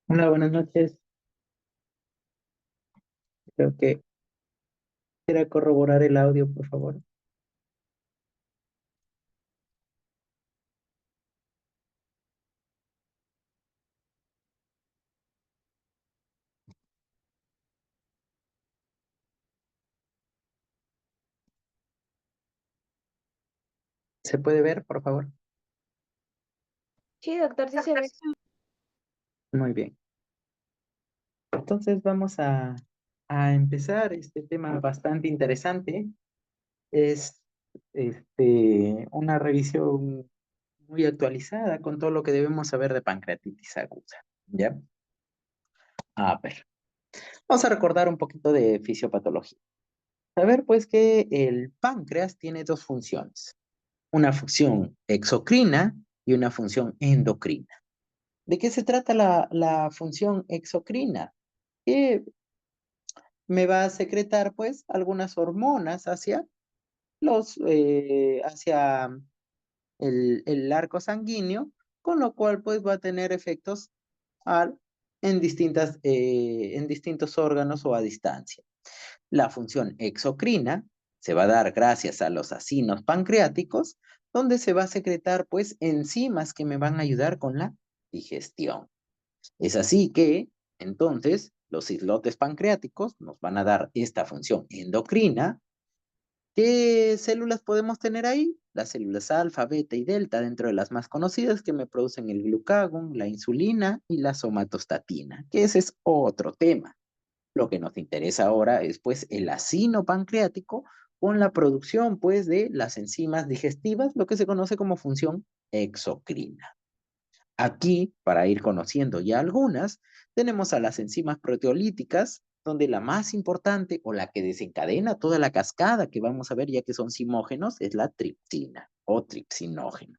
Hola, buenas noches. Creo que quisiera corroborar el audio, por favor. ¿Se puede ver, por favor? Sí, doctor, sí se ve. Muy bien. Entonces vamos a empezar este tema bastante interesante. Es una revisión muy actualizada con todo lo que debemos saber de pancreatitis aguda. ¿Ya? A ver, vamos a recordar un poquito de fisiopatología. Saber pues que el páncreas tiene dos funciones, una función exocrina y una función endocrina. ¿De qué se trata la función exocrina? Que me va a secretar, pues, algunas hormonas hacia el arco sanguíneo, con lo cual, pues, va a tener efectos al- en distintos órganos o a distancia. La función exocrina se va a dar gracias a los acinos pancreáticos, donde se va a secretar, pues, enzimas que me van a ayudar con la digestión. Es así que, entonces, los islotes pancreáticos nos van a dar esta función endocrina. ¿Qué células podemos tener ahí? Las células alfa, beta y delta, dentro de las más conocidas que me producen el glucagón, la insulina y la somatostatina, que ese es otro tema. Lo que nos interesa ahora es pues el acino pancreático con la producción pues de las enzimas digestivas, lo que se conoce como función exocrina. Aquí, para ir conociendo ya algunas, tenemos a las enzimas proteolíticas, donde la más importante o la que desencadena toda la cascada que vamos a ver ya que son simógenos es la tripsina o tripsinógeno.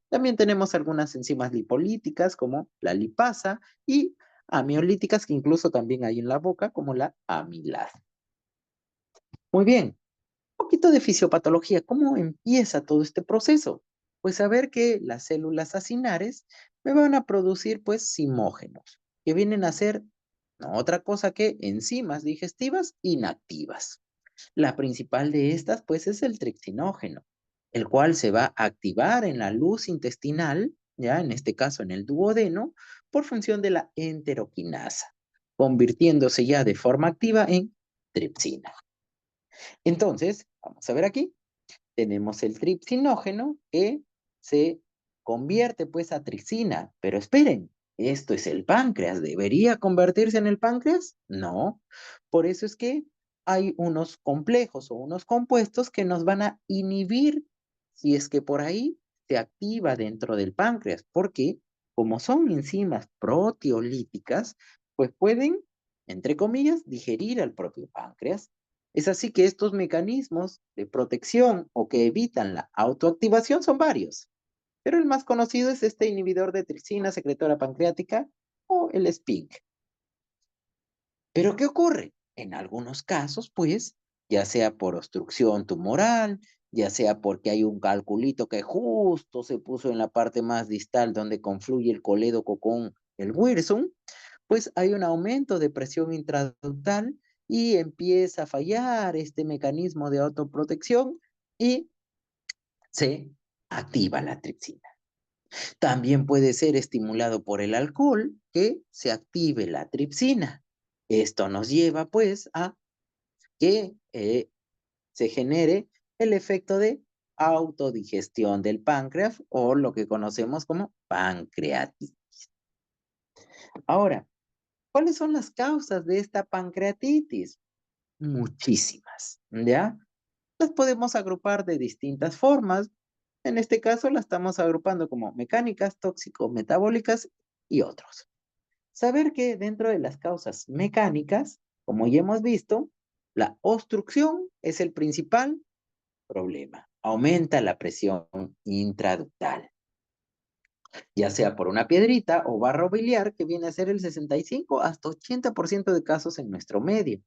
También tenemos algunas enzimas lipolíticas como la lipasa y amiolíticas que incluso también hay en la boca como la amilasa. Muy bien, poquito de fisiopatología. ¿Cómo empieza todo este proceso? Pues saber que las células acinares me van a producir pues simógenos, que vienen a ser no otra cosa que enzimas digestivas inactivas. La principal de estas pues es el tripsinógeno, el cual se va a activar en la luz intestinal, ya en este caso en el duodeno, por función de la enteroquinasa, convirtiéndose ya de forma activa en tripsina. Entonces, vamos a ver aquí, tenemos el tripsinógeno que se convierte pues a tripsina, pero esperen, ¿esto es el páncreas? ¿Debería convertirse en el páncreas? No, por eso es que hay unos complejos o unos compuestos que nos van a inhibir si es que por ahí se activa dentro del páncreas, porque como son enzimas proteolíticas, pues pueden, entre comillas, digerir al propio páncreas. Es así que estos mecanismos de protección o que evitan la autoactivación son varios, pero el más conocido es este inhibidor de tripsina secretora pancreática o el SPINC. Pero ¿qué ocurre? En algunos casos, pues, ya sea por obstrucción tumoral, ya sea porque hay un calculito que justo se puso en la parte más distal donde confluye el colédoco con el wirsum, pues hay un aumento de presión intraductal y empieza a fallar este mecanismo de autoprotección y se activa la tripsina. También puede ser estimulado por el alcohol que se active la tripsina. Esto nos lleva pues a que se genere el efecto de autodigestión del páncreas o lo que conocemos como pancreatitis. Ahora, ¿cuáles son las causas de esta pancreatitis? Muchísimas, ¿ya? Las podemos agrupar de distintas formas. En este caso, las estamos agrupando como mecánicas, tóxico-metabólicas y otros. Saber que dentro de las causas mecánicas, como ya hemos visto, la obstrucción es el principal problema. Aumenta la presión intraductal, ya sea por una piedrita o barro biliar, que viene a ser el 65 hasta 80% de casos en nuestro medio.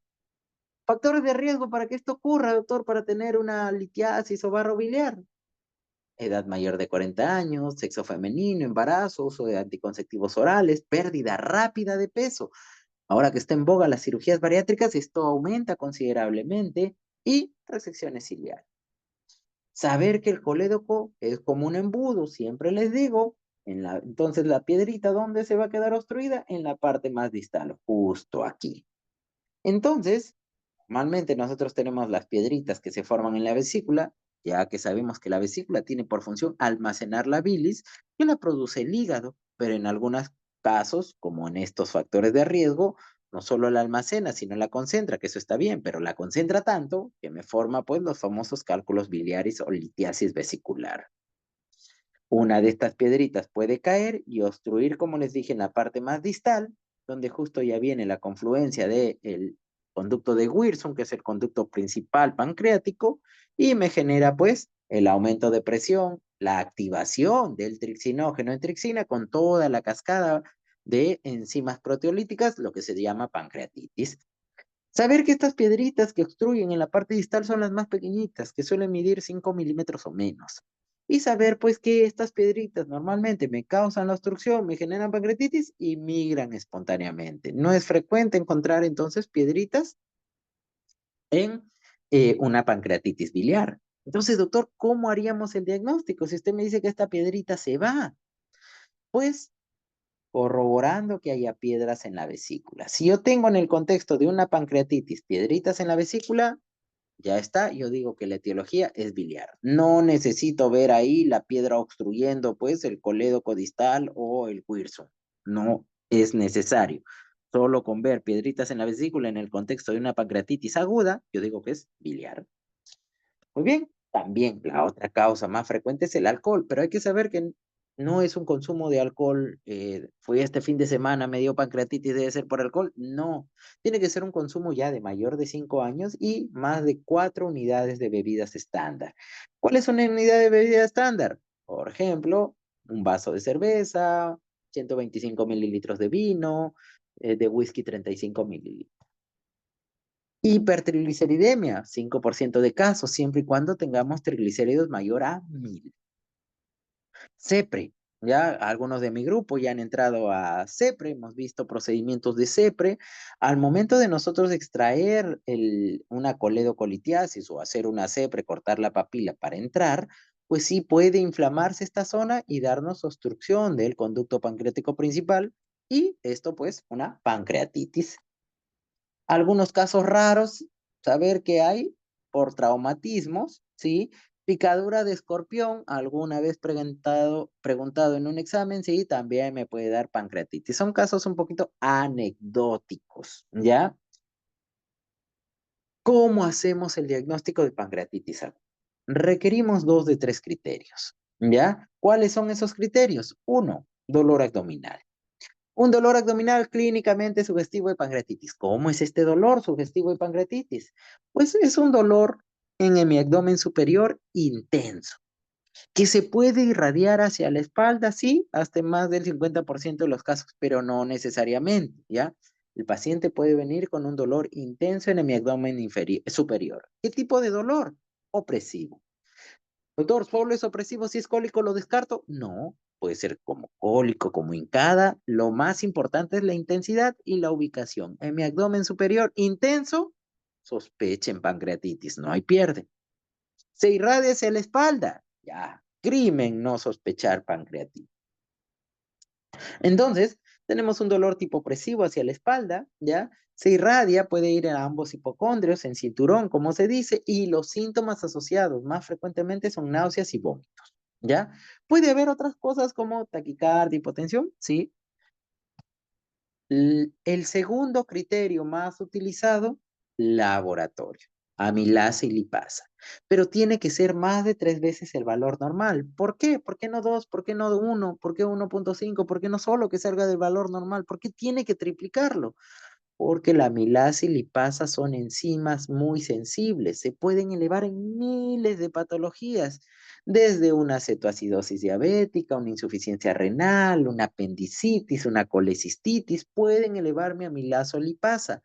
Factores de riesgo para que esto ocurra, doctor, para tener una litiasis o barro biliar. edad mayor de 40 años, sexo femenino, embarazo, uso de anticonceptivos orales, pérdida rápida de peso. Ahora que está en boga las cirugías bariátricas, esto aumenta considerablemente y resecciones ciliares. Saber que el colédoco es como un embudo, siempre les digo, entonces la piedrita, ¿dónde se va a quedar obstruida? En la parte más distal, justo aquí. Entonces, normalmente nosotros tenemos las piedritas que se forman en la vesícula, ya que sabemos que la vesícula tiene por función almacenar la bilis que la produce el hígado, pero en algunos casos, como en estos factores de riesgo, no solo la almacena, sino la concentra, que eso está bien, pero la concentra tanto que me forma pues los famosos cálculos biliares o litiasis vesicular. Una de estas piedritas puede caer y obstruir, como les dije, en la parte más distal, donde justo ya viene la confluencia del conducto de Wilson, que es el conducto principal pancreático, y me genera pues el aumento de presión, la activación del trixinógeno en trixina con toda la cascada de enzimas proteolíticas, lo que se llama pancreatitis. Saber que estas piedritas que obstruyen en la parte distal son las más pequeñitas, que suelen medir 5 milímetros o menos. Y saber pues que estas piedritas normalmente me causan la obstrucción, me generan pancreatitis y migran espontáneamente. No es frecuente encontrar entonces piedritas en una pancreatitis biliar. Entonces, doctor, ¿cómo haríamos el diagnóstico si usted me dice que esta piedrita se va? Pues corroborando que haya piedras en la vesícula. Si yo tengo en el contexto de una pancreatitis piedritas en la vesícula, ya está, yo digo que la etiología es biliar. No necesito ver ahí la piedra obstruyendo pues el colédoco distal o el Wilson. No es necesario. Solo con ver piedritas en la vesícula en el contexto de una pancreatitis aguda, yo digo que es biliar. Muy bien, también la otra causa más frecuente es el alcohol, pero hay que saber que no es un consumo de alcohol, fui este fin de semana, me dio pancreatitis, debe ser por alcohol. No, tiene que ser un consumo ya de mayor de 5 años y más de 4 unidades de bebidas estándar. ¿Cuál es una unidad de bebida estándar? Por ejemplo, un vaso de cerveza, 125 mililitros de vino, de whisky 35 mililitros. Hipertrigliceridemia, 5% de casos, siempre y cuando tengamos triglicéridos mayor a 1000. CEPRE, ya algunos de mi grupo ya han entrado a CEPRE, hemos visto procedimientos de CEPRE. Al momento de nosotros extraer una coledocolitiasis o hacer una CEPRE, cortar la papila para entrar, pues sí puede inflamarse esta zona y darnos obstrucción del conducto pancreático principal y esto pues una pancreatitis. Algunos casos raros, saber que hay por traumatismos, ¿sí? Picadura de escorpión, alguna vez preguntado en un examen, sí, también me puede dar pancreatitis. Son casos un poquito anecdóticos, ¿ya? ¿Cómo hacemos el diagnóstico de pancreatitis aguda? Requerimos 2 de 3 criterios, ¿ya? ¿Cuáles son esos criterios? Uno, dolor abdominal. Un dolor abdominal clínicamente sugestivo de pancreatitis. ¿Cómo es este dolor sugestivo de pancreatitis? Pues es un dolor en mi abdomen superior intenso, que se puede irradiar hacia la espalda, sí, hasta más del 50% de los casos, pero no necesariamente, ¿ya? El paciente puede venir con un dolor intenso en mi abdomen superior. ¿Qué tipo de dolor? Opresivo. Doctor, ¿solo es opresivo si es cólico lo descarto? No, puede ser como cólico, como hincada. Lo más importante es la intensidad y la ubicación. En mi abdomen superior intenso, sospechen pancreatitis, no hay pierde. Se irradia hacia la espalda, ya, crimen no sospechar pancreatitis. Entonces, tenemos un dolor tipo opresivo hacia la espalda, ¿ya? Se irradia, puede ir a ambos hipocondrios, en cinturón, como se dice, y los síntomas asociados más frecuentemente son náuseas y vómitos, ¿ya? Puede haber otras cosas como taquicardia, hipotensión, sí. El segundo criterio más utilizado, laboratorio, amilasa y lipasa, pero tiene que ser más de 3 veces el valor normal. ¿Por qué? ¿Por qué no 2? ¿Por qué no 1? ¿Por qué 1.5? ¿Por qué no solo que salga del valor normal? ¿Por qué tiene que triplicarlo? Porque la amilasa y lipasa son enzimas muy sensibles, se pueden elevar en miles de patologías, desde una cetoacidosis diabética, una insuficiencia renal, una apendicitis, una colecistitis, pueden elevar mi amilasa o lipasa.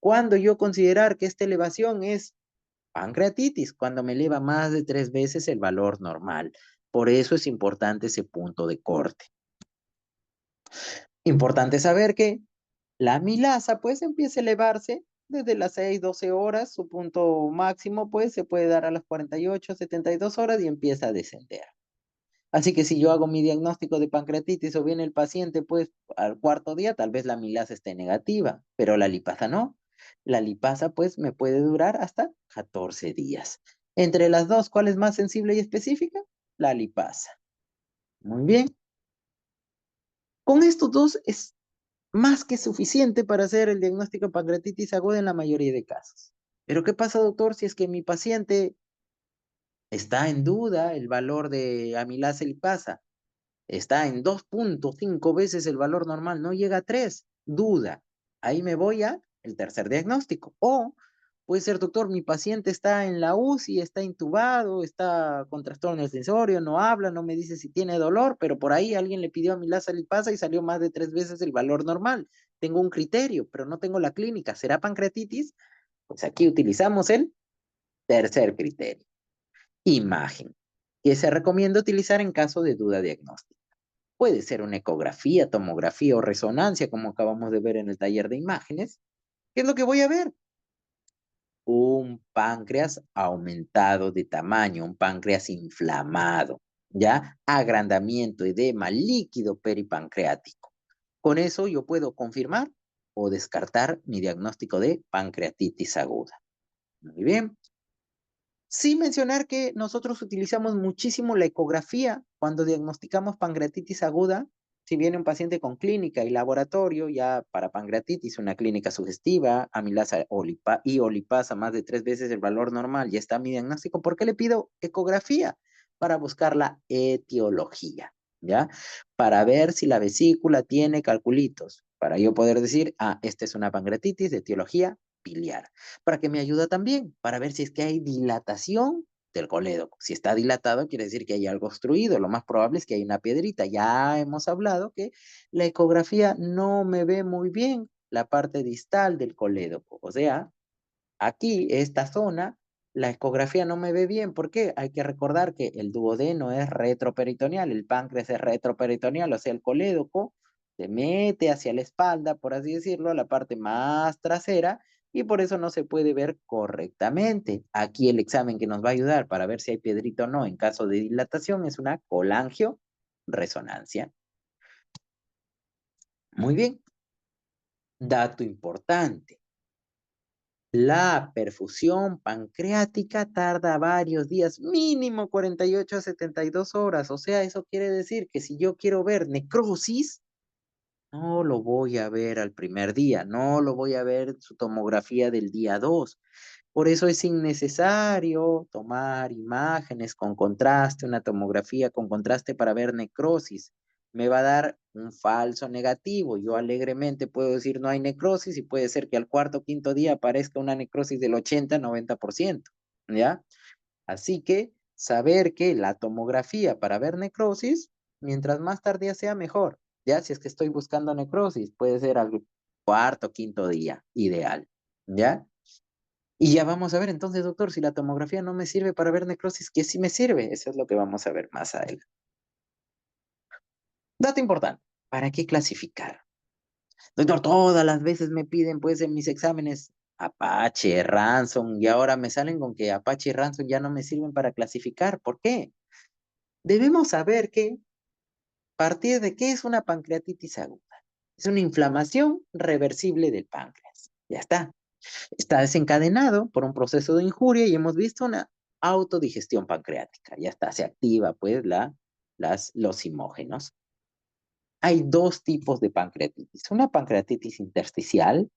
Cuando yo considerar que esta elevación es pancreatitis, cuando me eleva más de 3 veces el valor normal. Por eso es importante ese punto de corte. Importante saber que la amilasa pues empieza a elevarse desde las 6, 12 horas, su punto máximo pues se puede dar a las 48, 72 horas y empieza a descender. Así que si yo hago mi diagnóstico de pancreatitis o viene el paciente pues al cuarto día, tal vez la amilasa esté negativa, pero la lipasa no. La lipasa pues me puede durar hasta 14 días. Entre las dos, ¿cuál es más sensible y específica? La lipasa. Muy bien. Con estos dos es más que suficiente para hacer el diagnóstico de pancreatitis aguda en la mayoría de casos. Pero ¿qué pasa, doctor, si es que mi paciente está en duda el valor de amilasa y lipasa? Está en 2.5 veces el valor normal, no llega a 3, duda. Ahí me voy a el tercer diagnóstico. O puede ser, doctor, mi paciente está en la UCI, está intubado, está con trastorno sensorio, no habla, no me dice si tiene dolor, pero por ahí alguien le pidió amilasa lipasa y salió más de 3 veces el valor normal. Tengo un criterio, pero no tengo la clínica. ¿Será pancreatitis? Pues aquí utilizamos el tercer criterio, imagen, que se recomienda utilizar en caso de duda diagnóstica. Puede ser una ecografía, tomografía o resonancia, como acabamos de ver en el taller de imágenes. ¿Qué es lo que voy a ver? Un páncreas aumentado de tamaño, un páncreas inflamado, ¿ya? Agrandamiento, edema, líquido peripancreático. Con eso yo puedo confirmar o descartar mi diagnóstico de pancreatitis aguda. Muy bien. Sin mencionar que nosotros utilizamos muchísimo la ecografía cuando diagnosticamos pancreatitis aguda. Si viene un paciente con clínica y laboratorio, ya para pancreatitis, una clínica sugestiva, amilasa y o lipasa más de 3 veces el valor normal, ya está mi diagnóstico. ¿Por qué le pido ecografía? Para buscar la etiología, ¿ya? Para ver si la vesícula tiene calculitos, para yo poder decir, esta es una pancreatitis de etiología biliar. ¿Para qué me ayuda también? Para ver si es que hay dilatación del colédoco. Si está dilatado, quiere decir que hay algo obstruido. Lo más probable es que hay una piedrita. Ya hemos hablado que la ecografía no me ve muy bien la parte distal del colédoco. O sea, aquí, esta zona, la ecografía no me ve bien. ¿Por qué? Hay que recordar que el duodeno es retroperitoneal, el páncreas es retroperitoneal, o sea, el colédoco se mete hacia la espalda, por así decirlo, a la parte más trasera, y por eso no se puede ver correctamente. Aquí el examen que nos va a ayudar para ver si hay piedrita o no en caso de dilatación es una colangio-resonancia. Muy bien. Dato importante. La perfusión pancreática tarda varios días, mínimo 48 a 72 horas. O sea, eso quiere decir que si yo quiero ver necrosis, no lo voy a ver al primer día, no lo voy a ver su tomografía del día 2. Por eso es innecesario tomar imágenes con contraste, una tomografía con contraste para ver necrosis. Me va a dar un falso negativo. Yo alegremente puedo decir no hay necrosis y puede ser que al cuarto o quinto día aparezca una necrosis del 80-90%, ¿ya? Así que saber que la tomografía para ver necrosis, mientras más tardía sea mejor, ¿ya? Si es que estoy buscando necrosis, puede ser al cuarto o quinto día, ideal, ¿ya? Y ya vamos a ver entonces, doctor, si la tomografía no me sirve para ver necrosis, ¿qué sí me sirve? Eso es lo que vamos a ver más adelante. Dato importante, ¿para qué clasificar? Doctor, todas las veces me piden pues en mis exámenes Apache, Ransom, y ahora me salen con que Apache y Ransom ya no me sirven para clasificar. ¿Por qué? Debemos saber que partir de qué es una pancreatitis aguda. Es una inflamación reversible del páncreas. Ya está. Está desencadenado por un proceso de injuria y hemos visto una autodigestión pancreática. Ya está, se activa pues los simógenos. Hay dos tipos de pancreatitis. Una pancreatitis intersticial,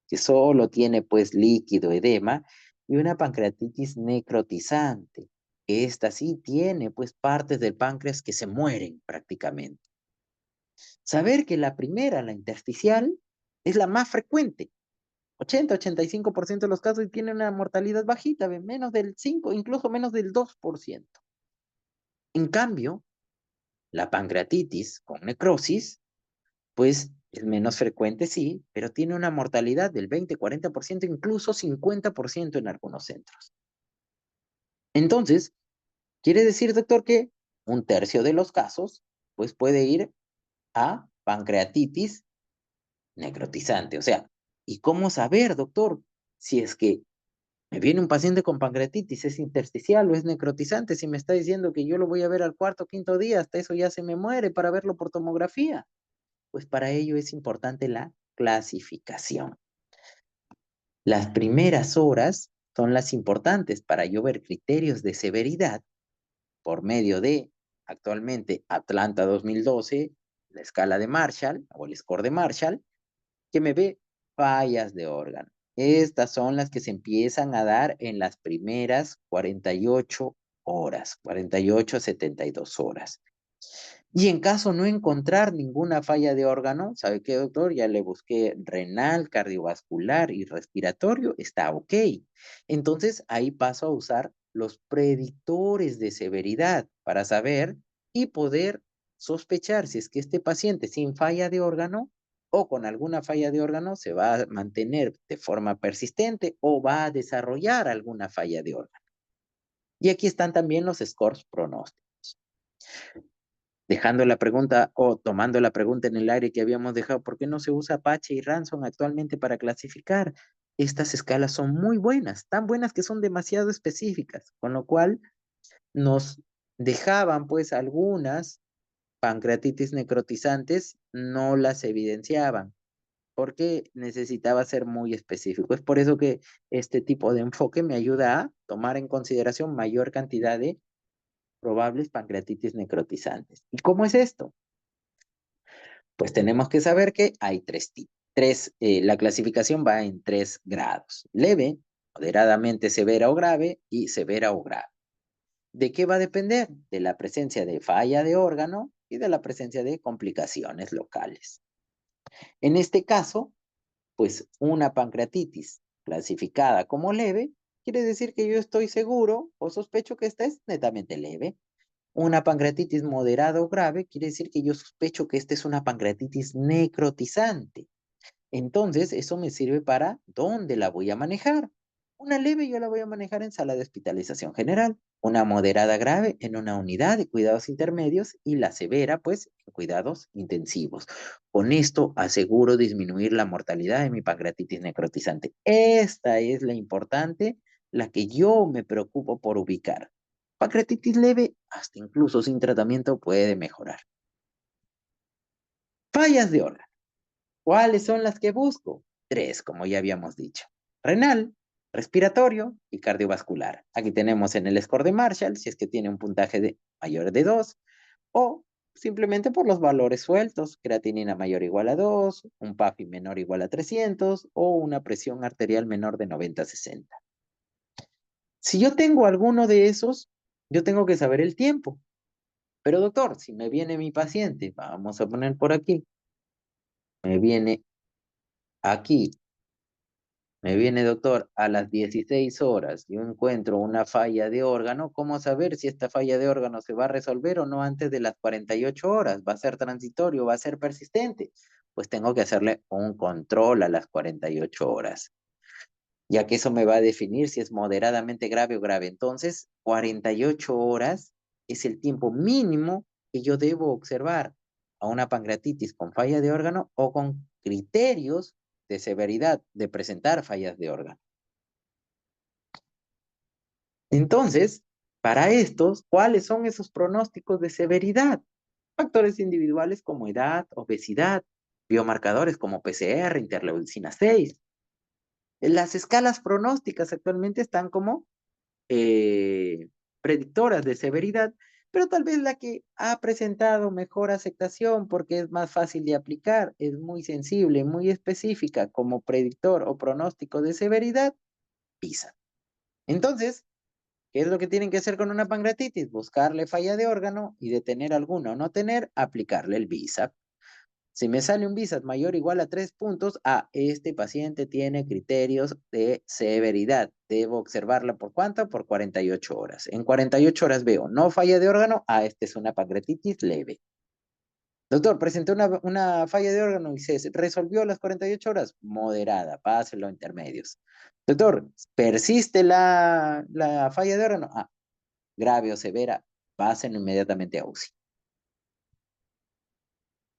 que solo tiene pues líquido, edema, y una pancreatitis necrotizante, que esta sí tiene pues partes del páncreas que se mueren prácticamente. Saber que la primera, la intersticial, es la más frecuente. 80-85% de los casos y tiene una mortalidad bajita, de menos del 5, incluso menos del 2%. En cambio, la pancreatitis con necrosis, pues es menos frecuente, sí, pero tiene una mortalidad del 20-40%, incluso 50% en algunos centros. Entonces, quiere decir, doctor, que un tercio de los casos, pues puede ir a pancreatitis necrotizante. O sea, ¿y cómo saber, doctor, si es que me viene un paciente con pancreatitis, es intersticial o es necrotizante? Si me está diciendo que yo lo voy a ver al cuarto o quinto día, hasta eso ya se me muere para verlo por tomografía. Pues para ello es importante la clasificación. Las primeras horas son las importantes para yo ver criterios de severidad por medio de, actualmente, Atlanta 2012, la escala de Marshall o el score de Marshall, que me ve fallas de órgano. Estas son las que se empiezan a dar en las primeras 48 horas, 48 a 72 horas. Y en caso no encontrar ninguna falla de órgano, ¿sabe qué, doctor? Ya le busqué renal, cardiovascular y respiratorio, está ok. Entonces ahí paso a usar los predictores de severidad para saber y poder sospechar si es que este paciente sin falla de órgano o con alguna falla de órgano se va a mantener de forma persistente o va a desarrollar alguna falla de órgano. Y aquí están también los scores pronósticos. Dejando la pregunta o tomando la pregunta en el aire que habíamos dejado, ¿por qué no se usa Apache y Ransom actualmente para clasificar? Estas escalas son muy buenas, tan buenas que son demasiado específicas, con lo cual nos dejaban pues algunas pancreatitis necrotizantes, no las evidenciaban, porque necesitaba ser muy específico. Es por eso que este tipo de enfoque me ayuda a tomar en consideración mayor cantidad de probables pancreatitis necrotizantes. ¿Y cómo es esto? Pues tenemos que saber que hay tres tipos. La clasificación va en 3 grados: leve, moderadamente severa o grave y severa o grave. ¿De qué va a depender? De la presencia de falla de órgano y de la presencia de complicaciones locales. En este caso, pues una pancreatitis clasificada como leve quiere decir que yo estoy seguro o sospecho que esta es netamente leve. Una pancreatitis moderada o grave quiere decir que yo sospecho que esta es una pancreatitis necrotizante. Entonces, eso me sirve para dónde la voy a manejar. Una leve yo la voy a manejar en sala de hospitalización general, una moderada grave en una unidad de cuidados intermedios y la severa, pues, en cuidados intensivos. Con esto aseguro disminuir la mortalidad de mi pancreatitis necrotizante. Esta es la importante, la que yo me preocupo por ubicar. Pancreatitis leve, hasta incluso sin tratamiento, puede mejorar. Fallas de órgano. ¿Cuáles son las que busco? 3, como ya habíamos dicho: renal, respiratorio y cardiovascular. Aquí tenemos en el score de Marshall, si es que tiene un puntaje mayor de 2, o simplemente por los valores sueltos: creatinina mayor o igual a 2, un PAFI menor o igual a 300, o una presión arterial menor de 90-60. Si yo tengo alguno de esos, yo tengo que saber el tiempo. Pero doctor, si me viene mi paciente, vamos a poner por aquí, me viene aquí. Me viene, doctor, a las 16 horas, yo encuentro una falla de órgano. ¿Cómo saber si esta falla de órgano se va a resolver o no antes de las 48 horas? ¿Va a ser transitorio? ¿Va a ser persistente? Pues tengo que hacerle un control a las 48 horas, ya que eso me va a definir si es moderadamente grave o grave. Entonces, 48 horas es el tiempo mínimo que yo debo observar a una pancreatitis con falla de órgano o con criterios de severidad de presentar fallas de órgano. Entonces, para estos, ¿cuáles son esos pronósticos de severidad? Factores individuales como edad, obesidad, biomarcadores como PCR, interleucina 6. Las escalas pronósticas actualmente están como predictoras de severidad, pero tal vez la que ha presentado mejor aceptación porque es más fácil de aplicar, es muy sensible, muy específica como predictor o pronóstico de severidad, PISA. Entonces, ¿qué es lo que tienen que hacer con una pancreatitis? Buscarle falla de órgano y de tener alguna o no tener, aplicarle el BISAP. Si me sale un BISAP mayor o igual a 3 puntos, este paciente tiene criterios de severidad. Debo observarla ¿por cuánto? Por 48 horas. En 48 horas veo no falla de órgano, esta es una pancreatitis leve. Doctor, presenté una falla de órgano y se resolvió las 48 horas, moderada, páselo a intermedios. Doctor, persiste la falla de órgano, grave o severa, pasen inmediatamente a UCI.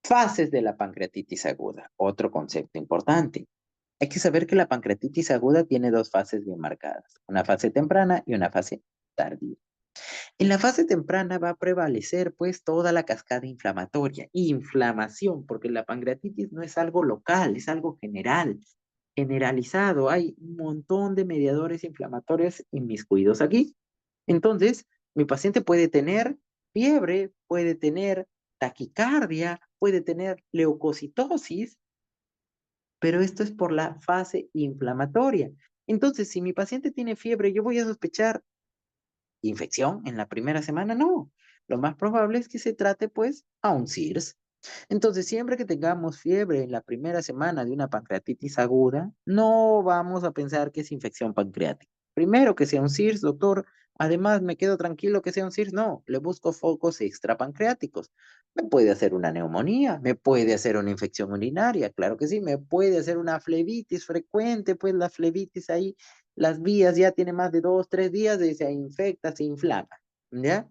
Fases de la pancreatitis aguda, otro concepto importante. Hay que saber que la pancreatitis aguda tiene dos fases bien marcadas, una fase temprana y una fase tardía. En la fase temprana va a prevalecer pues toda la cascada inflamatoria, inflamación, porque la pancreatitis no es algo local, es algo general, generalizado. Hay un montón de mediadores inflamatorios inmiscuidos aquí. Entonces, mi paciente puede tener fiebre, puede tener taquicardia, puede tener leucocitosis, pero esto es por la fase inflamatoria. Entonces, si mi paciente tiene fiebre, yo voy a sospechar infección en la primera semana, no. Lo más probable es que se trate pues a un SIRS. Entonces, siempre que tengamos fiebre en la primera semana de una pancreatitis aguda, no vamos a pensar que es infección pancreática. Primero que sea un SIRS, doctor. Además, me quedo tranquilo que sea un SIRS. No, le busco focos extrapancreáticos. Me puede hacer una neumonía, me puede hacer una infección urinaria, claro que sí, me puede hacer una flebitis frecuente, pues la flebitis ahí, las vías ya tiene más de 2, 3 días, y se infecta, se inflama, ¿ya?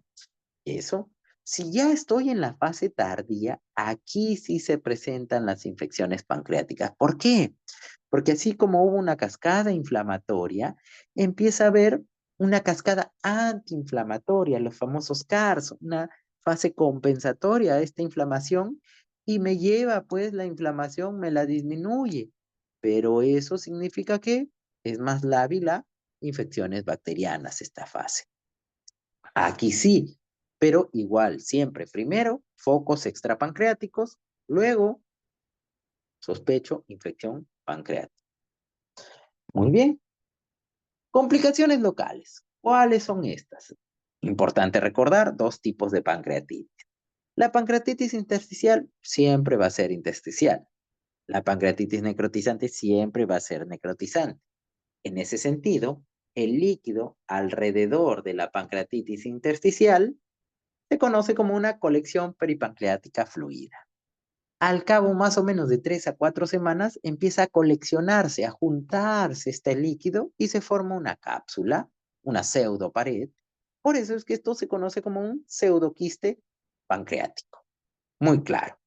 Eso. Si ya estoy en la fase tardía, aquí sí se presentan las infecciones pancreáticas. ¿Por qué? Porque así como hubo una cascada inflamatoria, empieza a haber una cascada antiinflamatoria, los famosos CARS, una fase compensatoria a esta inflamación y me lleva, pues la inflamación me la disminuye, pero eso significa que es más lábil a infecciones bacterianas esta fase. Aquí sí, pero igual, siempre primero focos extrapancreáticos, luego sospecho infección pancreática. Muy bien. Complicaciones locales. ¿Cuáles son estas? Importante recordar dos tipos de pancreatitis. La pancreatitis intersticial siempre va a ser intersticial. La pancreatitis necrotizante siempre va a ser necrotizante. En ese sentido, el líquido alrededor de la pancreatitis intersticial se conoce como una colección peripancreática fluida. Al cabo más o menos de 3 a 4 semanas empieza a coleccionarse, a juntarse este líquido y se forma una cápsula, una pseudopared. Por eso es que esto se conoce como un pseudoquiste pancreático. Muy claro.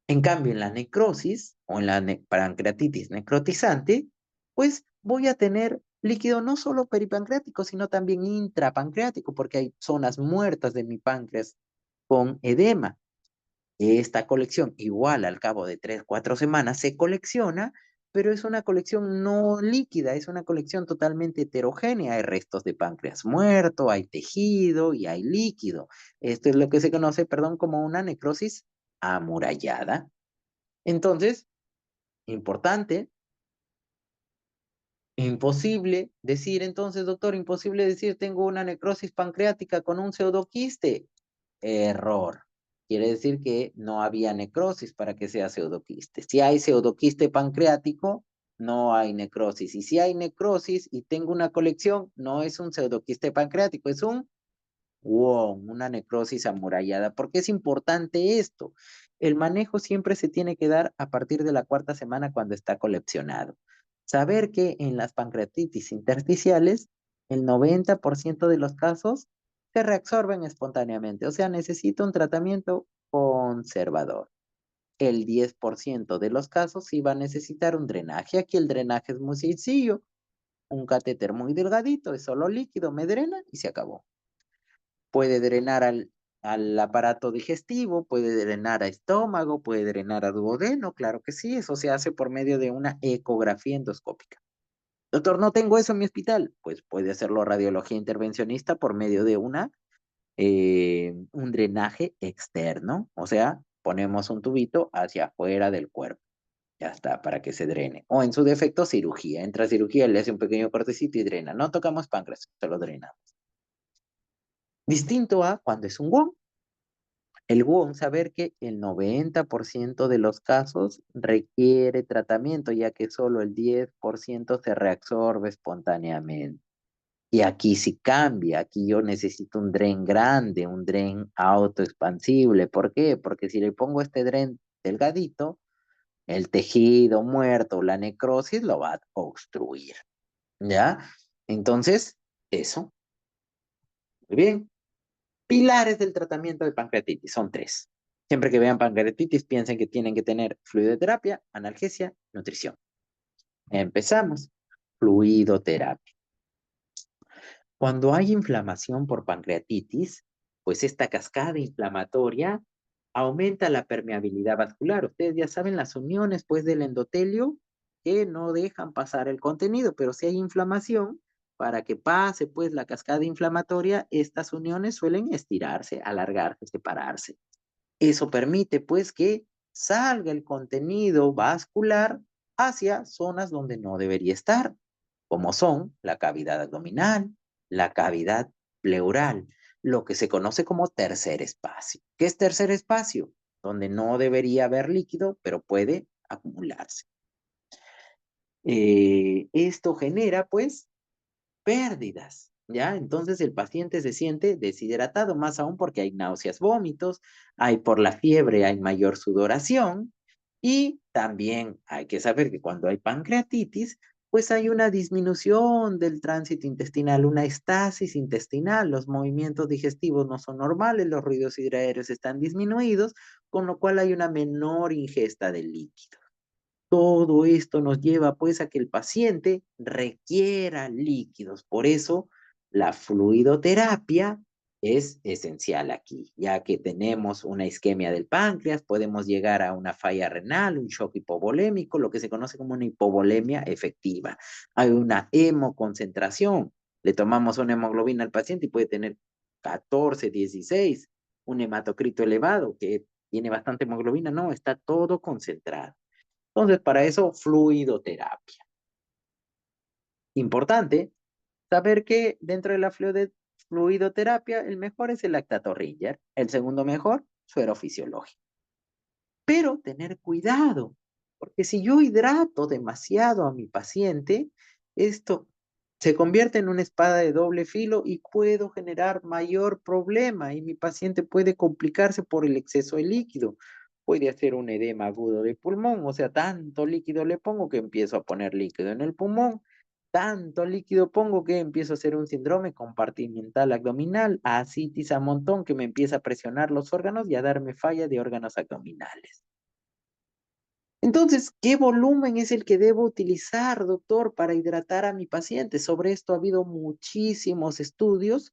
En cambio, en la necrosis o en la pancreatitis necrotizante, pues voy a tener líquido no solo peripancreático, sino también intrapancreático, porque hay zonas muertas de mi páncreas con edema. Esta colección, igual al cabo de 3, 4 semanas, se colecciona, pero es una colección no líquida, es una colección totalmente heterogénea. Hay restos de páncreas muerto, hay tejido y hay líquido. Esto es lo que se conoce, perdón, como una necrosis amurallada. Entonces, importante, imposible decir entonces, doctor, imposible decir tengo una necrosis pancreática con un pseudoquiste. Error. Quiere decir que no había necrosis para que sea pseudoquiste. Si hay pseudoquiste pancreático, no hay necrosis. Y si hay necrosis y tengo una colección, no es un pseudoquiste pancreático, es un WON, una necrosis amurallada. ¿Por qué es importante esto? El manejo siempre se tiene que dar a partir de la cuarta semana cuando está coleccionado. Saber que en las pancreatitis intersticiales, el 90% de los casos se reabsorben espontáneamente, o sea, necesita un tratamiento conservador. El 10% de los casos sí va a necesitar un drenaje. Aquí el drenaje es muy sencillo, un catéter muy delgadito, es solo líquido, me drena y se acabó. Puede drenar al aparato digestivo, puede drenar a estómago, puede drenar a duodeno, claro que sí, eso se hace por medio de una ecografía endoscópica. Doctor, no tengo eso en mi hospital. Pues puede hacerlo radiología intervencionista por medio de un drenaje externo, o sea, ponemos un tubito hacia afuera del cuerpo. Ya está, para que se drene. O en su defecto, cirugía. Entra cirugía, le hace un pequeño cortecito y drena. No tocamos páncreas, solo drenamos. Distinto a cuando es un WON. El WON, saber que el 90% de los casos requiere tratamiento, ya que solo el 10% se reabsorbe espontáneamente. Y aquí sí cambia, aquí yo necesito un dren grande, un dren autoexpansible. ¿Por qué? Porque si le pongo este dren delgadito, el tejido muerto, la necrosis lo va a obstruir, ¿ya? Entonces, eso. Muy bien. Pilares del tratamiento de pancreatitis son 3. Siempre que vean pancreatitis, piensen que tienen que tener fluidoterapia, analgesia, nutrición. Empezamos. Fluidoterapia. Cuando hay inflamación por pancreatitis, pues esta cascada inflamatoria aumenta la permeabilidad vascular. Ustedes ya saben las uniones pues del endotelio que no dejan pasar el contenido, pero si hay inflamación, para que pase pues la cascada inflamatoria, estas uniones suelen estirarse, alargarse, separarse. Eso permite pues que salga el contenido vascular hacia zonas donde no debería estar, como son la cavidad abdominal, la cavidad pleural, lo que se conoce como tercer espacio. ¿Qué es tercer espacio? Donde no debería haber líquido, pero puede acumularse. Esto genera pues pérdidas, ¿ya? Entonces el paciente se siente deshidratado, más aún porque hay náuseas, vómitos, hay por la fiebre, hay mayor sudoración y también hay que saber que cuando hay pancreatitis, pues hay una disminución del tránsito intestinal, una estasis intestinal, los movimientos digestivos no son normales, los ruidos hidraéreos están disminuidos, con lo cual hay una menor ingesta de líquido. Todo esto nos lleva pues a que el paciente requiera líquidos. Por eso la fluidoterapia es esencial aquí, ya que tenemos una isquemia del páncreas, podemos llegar a una falla renal, un shock hipovolémico, lo que se conoce como una hipovolemia efectiva. Hay una hemoconcentración. Le tomamos una hemoglobina al paciente y puede tener 14, 16, un hematocrito elevado que tiene bastante hemoglobina. No, está todo concentrado. Entonces, para eso, fluidoterapia. Importante saber que dentro de la fluidoterapia, el mejor es el lactato Ringer, el segundo mejor, suero fisiológico. Pero tener cuidado, porque si yo hidrato demasiado a mi paciente, esto se convierte en una espada de doble filo y puedo generar mayor problema y mi paciente puede complicarse por el exceso de líquido. Puede hacer un edema agudo de pulmón, o sea, tanto líquido le pongo que empiezo a poner líquido en el pulmón, tanto líquido pongo que empiezo a hacer un síndrome compartimental abdominal, ascitis a montón que me empieza a presionar los órganos y a darme falla de órganos abdominales. Entonces, ¿qué volumen es el que debo utilizar, doctor, para hidratar a mi paciente? Sobre esto ha habido muchísimos estudios.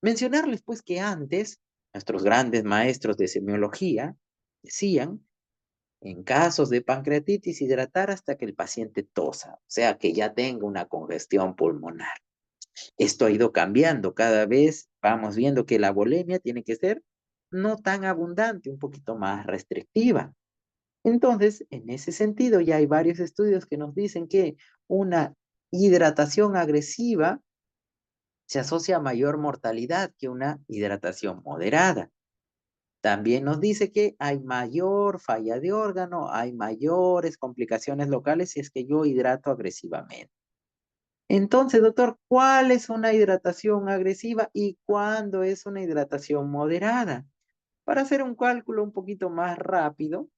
Mencionarles, pues, que antes nuestros grandes maestros de semiología decían, en casos de pancreatitis, hidratar hasta que el paciente tosa, o sea, que ya tenga una congestión pulmonar. Esto ha ido cambiando. Cada vez vamos viendo que la volemia tiene que ser no tan abundante, un poquito más restrictiva. Entonces, en ese sentido, ya hay varios estudios que nos dicen que una hidratación agresiva se asocia a mayor mortalidad que una hidratación moderada. También nos dice que hay mayor falla de órgano, hay mayores complicaciones locales si es que yo hidrato agresivamente. Entonces, doctor, ¿cuál es una hidratación agresiva y cuándo es una hidratación moderada? Para hacer un cálculo un poquito más rápido,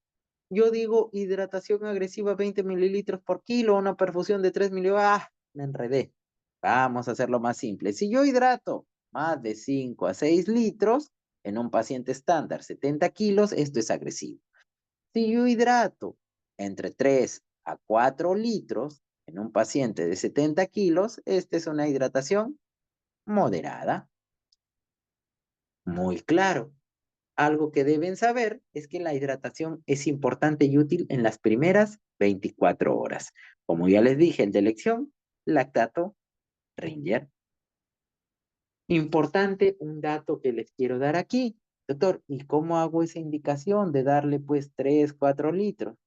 yo digo hidratación agresiva 20 mililitros por kilo, una perfusión de 3 mililitros. Ah, me enredé. Vamos a hacerlo más simple. Si yo hidrato más de 5 a 6 litros en un paciente estándar, 70 kilos, esto es agresivo. Si yo hidrato entre 3 a 4 litros en un paciente de 70 kilos, esta es una hidratación moderada. Muy claro. Algo que deben saber es que la hidratación es importante y útil en las primeras 24 horas. Como ya les dije, el de elección, lactato Ringer. Importante un dato que les quiero dar aquí. Doctor, ¿y cómo hago esa indicación de darle pues 3, 4 litros?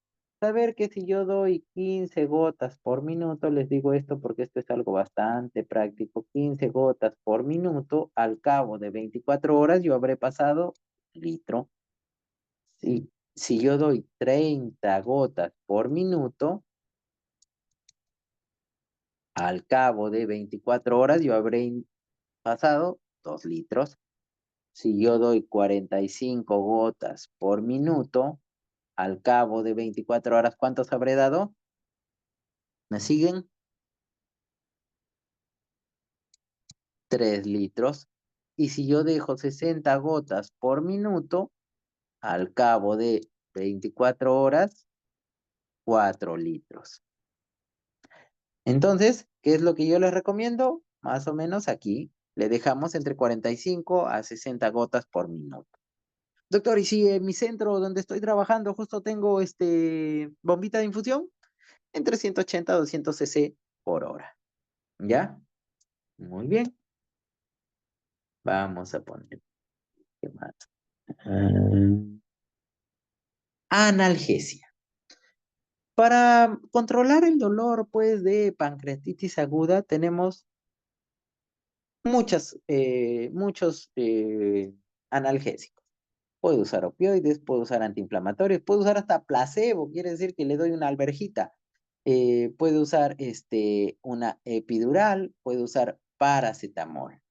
Saber que si yo doy 15 gotas por minuto, les digo esto porque esto es algo bastante práctico, 15 gotas por minuto, al cabo de 24 horas yo habré pasado litro. Si yo doy 30 gotas por minuto, al cabo de 24 horas yo habré pasado 2 litros. Si yo doy 45 gotas por minuto, al cabo de 24 horas, ¿cuántos habré dado? ¿Me siguen? 3 litros. Y si yo dejo 60 gotas por minuto, al cabo de 24 horas, 4 litros. Entonces, ¿qué es lo que yo les recomiendo? Más o menos aquí le dejamos entre 45 a 60 gotas por minuto. Doctor, ¿y si en mi centro donde estoy trabajando justo tengo bombita de infusión? Entre 180 a 200 cc por hora. ¿Ya? Muy bien. Vamos a poner, ¿qué más? Mm, Analgesia. Para controlar el dolor, pues, de pancreatitis aguda, tenemos muchos analgésicos. Puedo usar opioides, puedo usar antiinflamatorios, puedo usar hasta placebo, quiere decir que le doy una alverjita. Puedo usar una epidural, puedo usar paracetamol.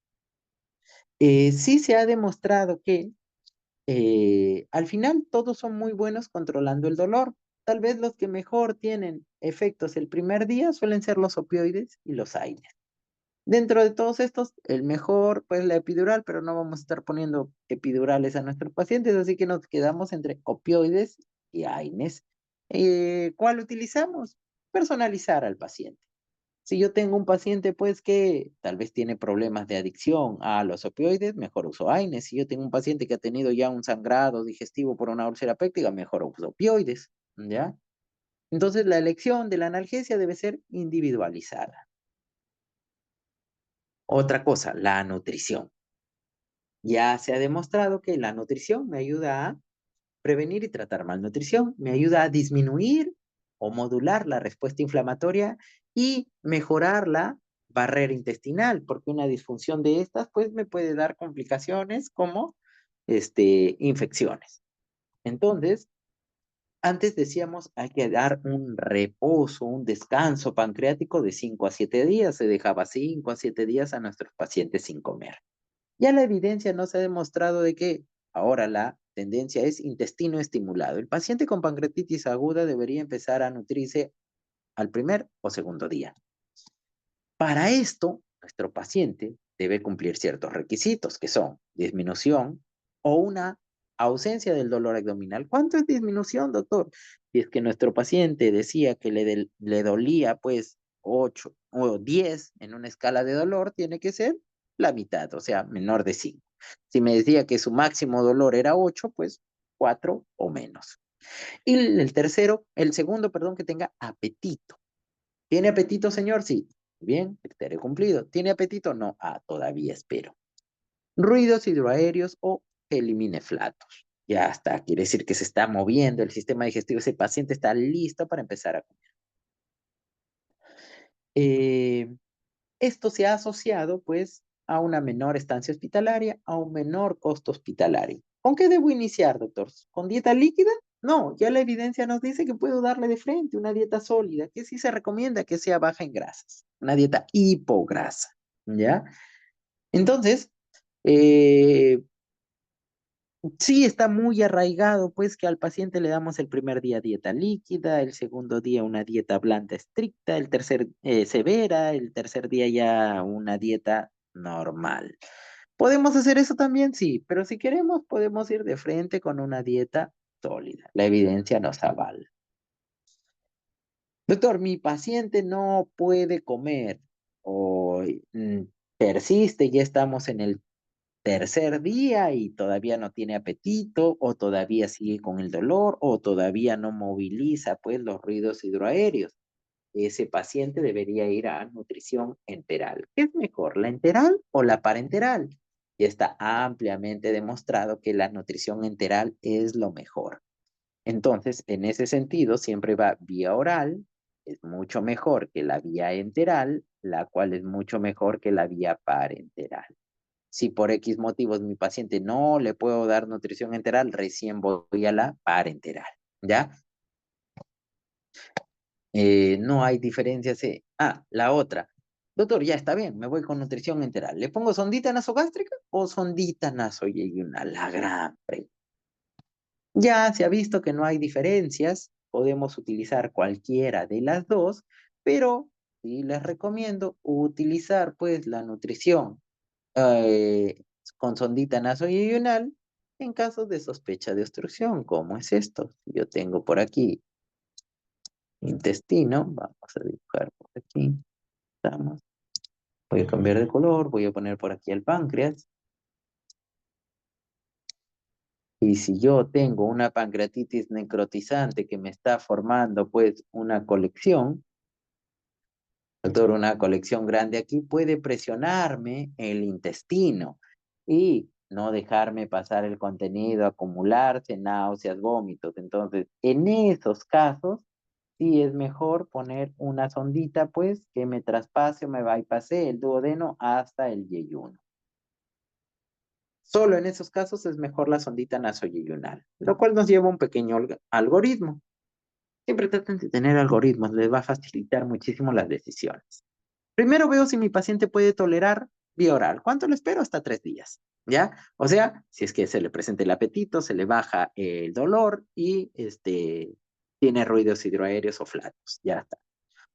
Sí se ha demostrado que al final todos son muy buenos controlando el dolor. Tal vez los que mejor tienen efectos el primer día suelen ser los opioides y los AINES. Dentro de todos estos, el mejor, pues la epidural, pero no vamos a estar poniendo epidurales a nuestros pacientes, así que nos quedamos entre opioides y AINES. ¿Cuál utilizamos? Personalizar al paciente. Si yo tengo un paciente, pues, que tal vez tiene problemas de adicción a los opioides, mejor uso AINES. Si yo tengo un paciente que ha tenido ya un sangrado digestivo por una úlcera péptica, mejor uso opioides, ¿ya? Entonces, la elección de la analgesia debe ser individualizada. Otra cosa, la nutrición. Ya se ha demostrado que la nutrición me ayuda a prevenir y tratar malnutrición, me ayuda a disminuir o modular la respuesta inflamatoria y mejorar la barrera intestinal, porque una disfunción de estas pues me puede dar complicaciones como infecciones. Entonces, antes decíamos hay que dar un reposo, un descanso pancreático de 5 a 7 días, se dejaba 5 a 7 días a nuestros pacientes sin comer. Ya la evidencia nos ha demostrado de que ahora la tendencia es intestino estimulado. El paciente con pancreatitis aguda debería empezar a nutrirse al primer o segundo día. Para esto, nuestro paciente debe cumplir ciertos requisitos, que son disminución o una ausencia del dolor abdominal. ¿Cuánto es disminución, doctor? Si es que nuestro paciente decía que le dolía pues 8 o 10 en una escala de dolor, tiene que ser la mitad, o sea, menor de 5. Si me decía que su máximo dolor era 8, pues 4 o menos. Y el segundo, perdón, que tenga apetito. ¿Tiene apetito, señor? Sí. Bien, criterio cumplido. ¿Tiene apetito? No. Ah, todavía espero. Ruidos hidroaéreos o elimine flatos. Ya está, quiere decir que se está moviendo el sistema digestivo. Ese paciente está listo para empezar a comer. Eh, Esto se ha asociado, pues, a una menor estancia hospitalaria, a un menor costo hospitalario. ¿Con qué debo iniciar, doctor? ¿Con dieta líquida? No, ya la evidencia nos dice que puedo darle de frente una dieta sólida, que sí se recomienda que sea baja en grasas, una dieta hipograsa, ¿ya? Entonces, eh, sí, está muy arraigado, pues que al paciente le damos el primer día dieta líquida, el segundo día una dieta blanda estricta, el tercer severa, el tercer día ya una dieta normal. ¿Podemos hacer eso también? Sí, pero si queremos podemos ir de frente con una dieta sólida. La evidencia nos avala. Doctor, mi paciente no puede comer o persiste, ya estamos en el tercer día y todavía no tiene apetito o todavía sigue con el dolor o todavía no moviliza pues los ruidos hidroaéreos. Ese paciente debería ir a nutrición enteral. ¿Qué es mejor, la enteral o la parenteral? Y está ampliamente demostrado que la nutrición enteral es lo mejor. Entonces, en ese sentido, siempre va vía oral, es mucho mejor que la vía enteral, la cual es mucho mejor que la vía parenteral. Si por X motivos mi paciente no le puedo dar nutrición enteral, recién voy a la parenteral, ¿ya? No hay diferencias. La otra. Doctor, ya está bien, me voy con nutrición enteral. ¿Le pongo sondita nasogástrica o sondita nasoyeyunal? La gran pregunta. Ya se ha visto que no hay diferencias, podemos utilizar cualquiera de las dos, pero sí les recomiendo utilizar pues la nutrición con sondita nasoyeyunal en caso de sospecha de obstrucción. ¿Cómo es esto? Yo tengo por aquí intestino, vamos a dibujar por aquí, estamos. Voy a cambiar de color, voy a poner por aquí el páncreas. Y si yo tengo una pancreatitis necrotizante que me está formando pues una colección, doctor, una colección grande aquí puede presionarme el intestino y no dejarme pasar el contenido, acumularse, náuseas, vómitos. Entonces, en esos casos, sí es mejor poner una sondita, pues, que me traspase o me bypasse el duodeno hasta el yeyuno. Solo en esos casos es mejor la sondita nasoyeyunal, lo cual nos lleva a un pequeño algoritmo. Siempre traten de tener algoritmos, les va a facilitar muchísimo las decisiones. Primero veo si mi paciente puede tolerar vía oral. ¿Cuánto le espero? Hasta 3 días, ¿ya? O sea, si es que se le presenta el apetito, se le baja el dolor y tiene ruidos hidroaéreos o flatos, ya está.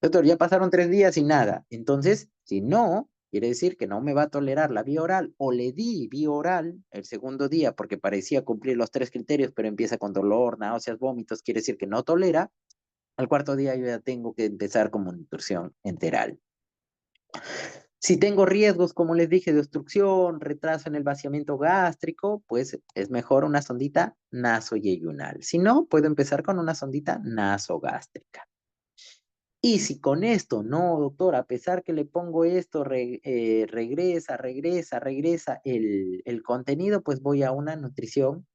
Doctor, ya pasaron 3 días y nada. Entonces, si no, quiere decir que no me va a tolerar la vía oral o le di vía oral el segundo día porque parecía cumplir los 3 criterios, pero empieza con dolor, náuseas, vómitos, quiere decir que no tolera. Al cuarto día yo ya tengo que empezar con nutrición enteral. Si tengo riesgos, como les dije, de obstrucción, retraso en el vaciamiento gástrico, pues es mejor una sondita nasoyeyunal. Si no, puedo empezar con una sondita nasogástrica. Y si con esto, no, doctor, a pesar que le pongo esto, regresa el contenido, pues voy a una nutrición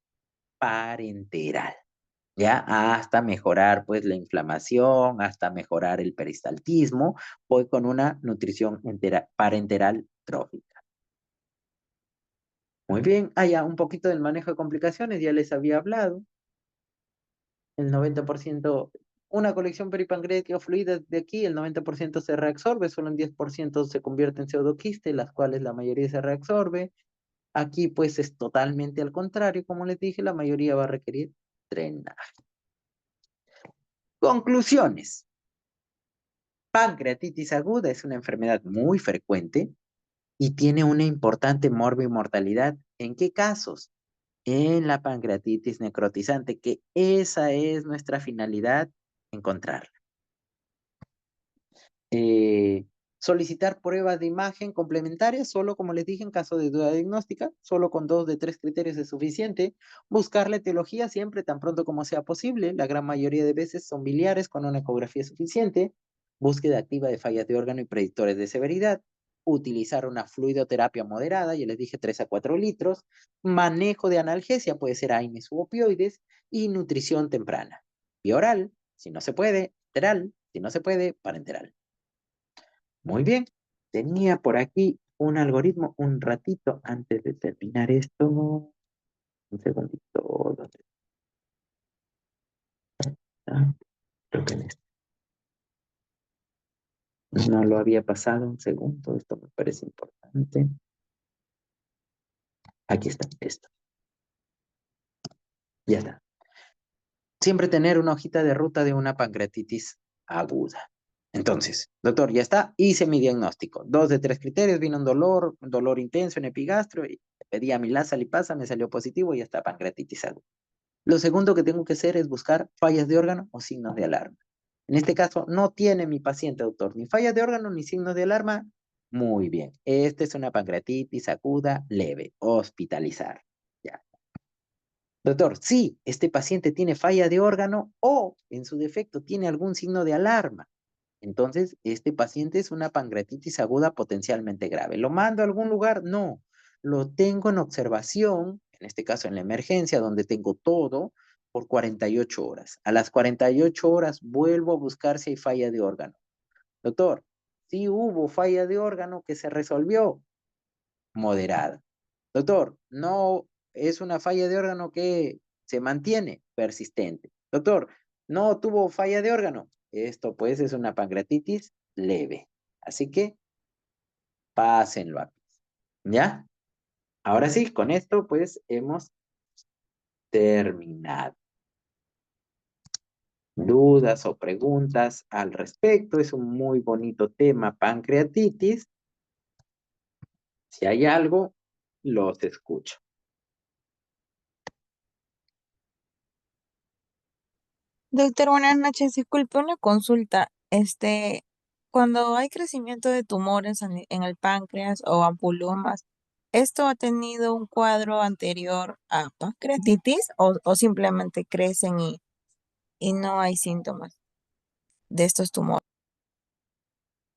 parenteral, ¿ya? Hasta mejorar, pues, la inflamación, hasta mejorar el peristaltismo, voy con una nutrición parenteral trófica. Muy bien, ya un poquito del manejo de complicaciones, ya les había hablado. El 90%, una colección peripancreática fluida de aquí, el 90% se reabsorbe, solo el 10% se convierte en pseudoquiste, las cuales la mayoría se reabsorbe. Aquí pues es totalmente al contrario, como les dije, la mayoría va a requerir drenaje. Conclusiones. Pancreatitis aguda es una enfermedad muy frecuente y tiene una importante morbimortalidad. ¿En qué casos? En la pancreatitis necrotizante, que esa es nuestra finalidad, encontrarla. Solicitar pruebas de imagen complementarias, solo como les dije, en caso de duda diagnóstica, solo con 2 de 3 criterios es suficiente. Buscar la etiología siempre tan pronto como sea posible, la gran mayoría de veces son biliares con una ecografía suficiente. Búsqueda activa de fallas de órgano y predictores de severidad. Utilizar una fluidoterapia moderada, ya les dije 3 a 4 litros. Manejo de analgesia, puede ser AINES u opioides. Y nutrición temprana. Vía oral, si no se puede, enteral, si no se puede, parenteral. Muy bien, tenía por aquí un algoritmo un ratito antes de terminar esto. Un segundito, ¿dónde está? Creo que en este. No lo había pasado, un segundo, esto me parece importante. Aquí está, esto. Ya está. Siempre tener una hojita de ruta de una pancreatitis aguda. Entonces, doctor, ya está, hice mi diagnóstico. 2 de 3 criterios, vino un dolor intenso en epigastrio, y pedí amilasa lipasa, me salió positivo y ya está, pancreatitis aguda. Lo segundo que tengo que hacer es buscar fallas de órgano o signos de alarma. En este caso, no tiene mi paciente, doctor, ni fallas de órgano ni signos de alarma. Muy bien. Esta es una pancreatitis aguda leve. Hospitalizar. Ya. Doctor, sí, este paciente tiene falla de órgano o, en su defecto, tiene algún signo de alarma. Entonces, este paciente es una pancreatitis aguda potencialmente grave. ¿Lo mando a algún lugar? No. Lo tengo en observación, en este caso en la emergencia, donde tengo todo, por 48 horas. A las 48 horas vuelvo a buscar si hay falla de órgano. Doctor, sí hubo falla de órgano que se resolvió moderada. Doctor, no es una falla de órgano que se mantiene persistente. Doctor, no tuvo falla de órgano. Esto pues es una pancreatitis leve. Así que pásenlo aquí. ¿Ya? Ahora sí, con esto pues hemos terminado. ¿Dudas o preguntas al respecto? Es un muy bonito tema, pancreatitis. Si hay algo, los escucho. Doctor, buenas noches. Disculpe una consulta. Cuando hay crecimiento de tumores en el páncreas o ampulomas, ¿esto ha tenido un cuadro anterior a pancreatitis o simplemente crecen y no hay síntomas de estos tumores?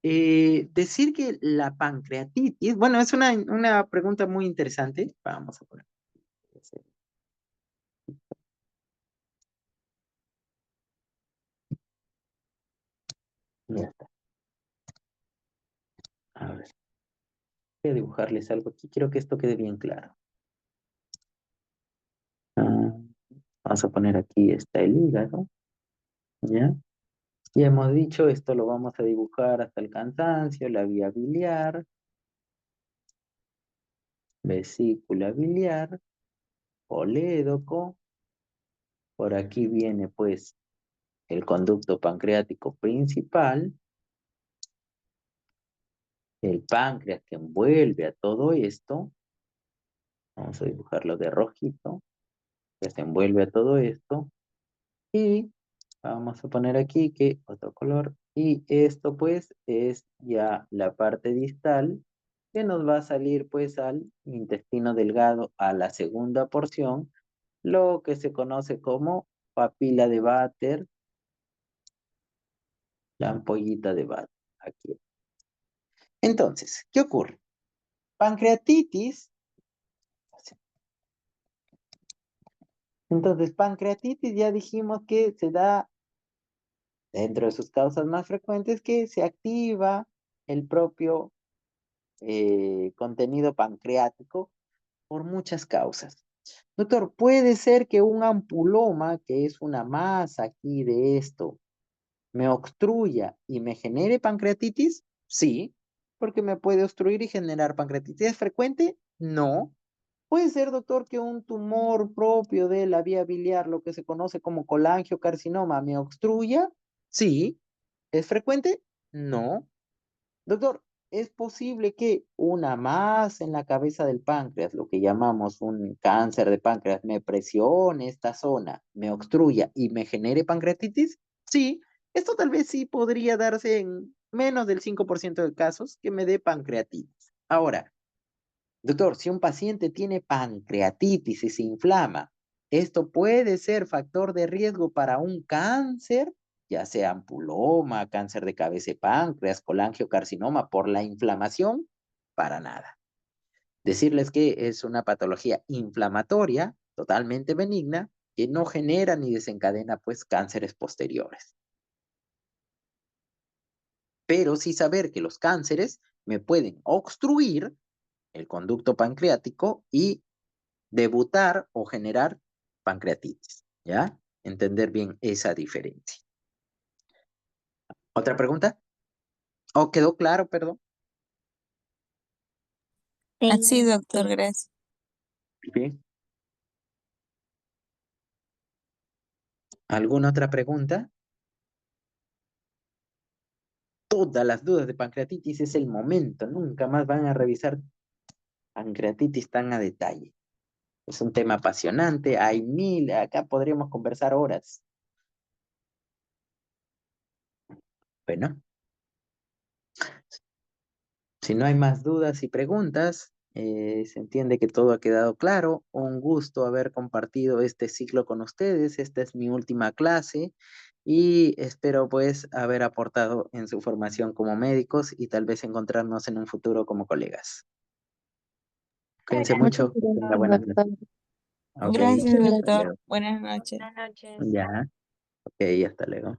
Decir que la pancreatitis, bueno, es una pregunta muy interesante. Vamos a poner. Ya está. A ver, voy a dibujarles algo aquí. Quiero que esto quede bien claro. Ah, vamos a poner aquí está el hígado. ¿Ya? Y hemos dicho, esto lo vamos a dibujar hasta el cansancio, la vía biliar, vesícula biliar, colédoco. Por aquí viene pues el conducto pancreático principal, el páncreas que envuelve a todo esto. Vamos a dibujarlo de rojito, que se envuelve a todo esto. Y vamos a poner aquí que otro color. Y esto pues es ya la parte distal que nos va a salir pues al intestino delgado, a la segunda porción, lo que se conoce como papila de Vater, la ampollita de Vater. Aquí. Entonces, ¿qué ocurre? Pancreatitis. Entonces, pancreatitis ya dijimos que se da dentro de sus causas más frecuentes, que se activa el propio contenido pancreático por muchas causas. Doctor, ¿puede ser que un ampuloma, que es una masa aquí de esto, me obstruya y me genere pancreatitis? Sí, porque me puede obstruir y generar pancreatitis. ¿Es frecuente? No. Puede ser, doctor, que un tumor propio de la vía biliar, lo que se conoce como colangiocarcinoma, me obstruya. Sí. ¿Es frecuente? No. Doctor, ¿es posible que una más en la cabeza del páncreas, lo que llamamos un cáncer de páncreas, me presione esta zona, me obstruya y me genere pancreatitis? Sí, esto tal vez sí podría darse en menos del 5% de casos que me dé pancreatitis. Ahora, doctor, si un paciente tiene pancreatitis y se inflama, ¿esto puede ser factor de riesgo para un cáncer, ya sea ampuloma, cáncer de cabeza y páncreas, colangiocarcinoma, por la inflamación? Para nada. Decirles que es una patología inflamatoria, totalmente benigna, que no genera ni desencadena, pues, cánceres posteriores. Pero sí saber que los cánceres me pueden obstruir el conducto pancreático y debutar o generar pancreatitis, ¿ya? Entender bien esa diferencia. ¿Otra pregunta? ¿O quedó claro, perdón? Así, doctor, gracias. Bien. ¿Alguna otra pregunta? Todas las dudas de pancreatitis es el momento. Nunca más van a revisar pancreatitis tan a detalle. Es un tema apasionante. Hay mil, acá podríamos conversar horas. Bueno, si no hay más dudas y preguntas, se entiende que todo ha quedado claro. Un gusto haber compartido este ciclo con ustedes. Esta es mi última clase y espero pues haber aportado en su formación como médicos y tal vez encontrarnos en un futuro como colegas. Cuídense Muchas mucho. Tenga gracias, buenas noches. doctor. Ok, Gracias, hasta doctor. luego. Buenas noches. Buenas noches. Ya, ok, hasta luego.